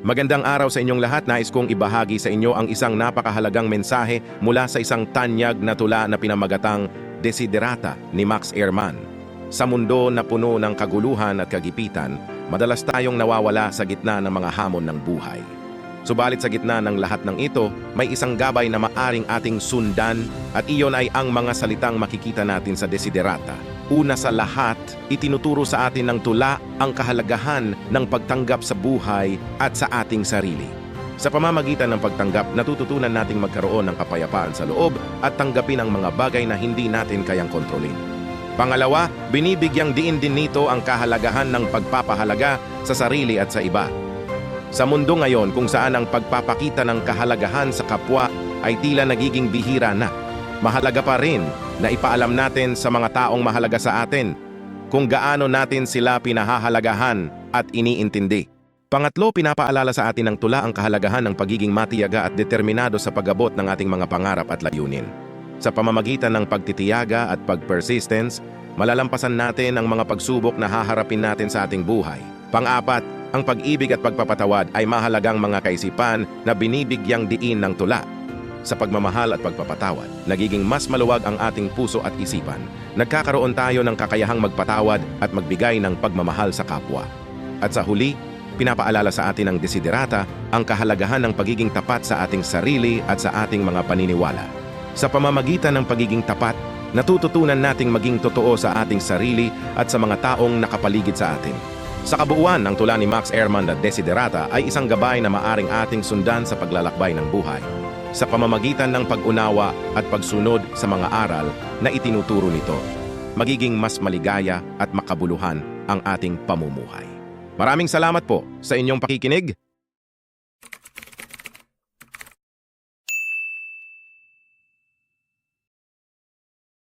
Magandang araw sa inyong lahat. Nais kong ibahagi sa inyo ang isang napakahalagang mensahe mula sa isang tanyag na tula na pinamagatang Desiderata ni Max Ehrmann. Sa mundo na puno ng kaguluhan at kagipitan, madalas tayong nawawala sa gitna ng mga hamon ng buhay. Subalit sa gitna ng lahat ng ito, may isang gabay na maaring ating sundan at iyon ay ang mga salitang makikita natin sa Desiderata. Una sa lahat, itinuturo sa atin ng tula ang kahalagahan ng pagtanggap sa buhay at sa ating sarili. Sa pamamagitan ng pagtanggap, natututunan nating magkaroon ng kapayapaan sa loob at tanggapin ang mga bagay na hindi natin kayang kontrolin. Pangalawa, binibigyang diin din nito ang kahalagahan ng pagpapahalaga sa sarili at sa iba. Sa mundo ngayon kung saan ang pagpapakita ng kahalagahan sa kapwa ay tila nagiging bihira na, mahalaga pa rin na ipaalam natin sa mga taong mahalaga sa atin kung gaano natin sila pinahahalagahan at iniintindi. Pangatlo, pinapaalala sa atin ng tula ang kahalagahan ng pagiging matiyaga at determinado sa pag-abot ng ating mga pangarap at layunin. Sa pamamagitan ng pagtitiyaga at pag-persistence, malalampasan natin ang mga pagsubok na haharapin natin sa ating buhay. Pang-apat, ang pag-ibig at pagpapatawad ay mahalagang mga kaisipan na binibigyang diin ng tula. Sa pagmamahal at pagpapatawad, nagiging mas maluwag ang ating puso at isipan. Nagkakaroon tayo ng kakayahang magpatawad at magbigay ng pagmamahal sa kapwa. At sa huli, pinapaalala sa atin ng Desiderata ang kahalagahan ng pagiging tapat sa ating sarili at sa ating mga paniniwala. Sa pamamagitan ng pagiging tapat, natututunan nating maging totoo sa ating sarili at sa mga taong nakapaligid sa atin. Sa kabuuan, ang tula ni Max Ehrmann na Desiderata ay isang gabay na maaring ating sundan sa paglalakbay ng buhay, sa pamamagitan ng pag-unawa at pagsunod sa mga aral na itinuturo nito, magiging mas maligaya at makabuluhan ang ating pamumuhay. Maraming salamat po sa inyong pakikinig.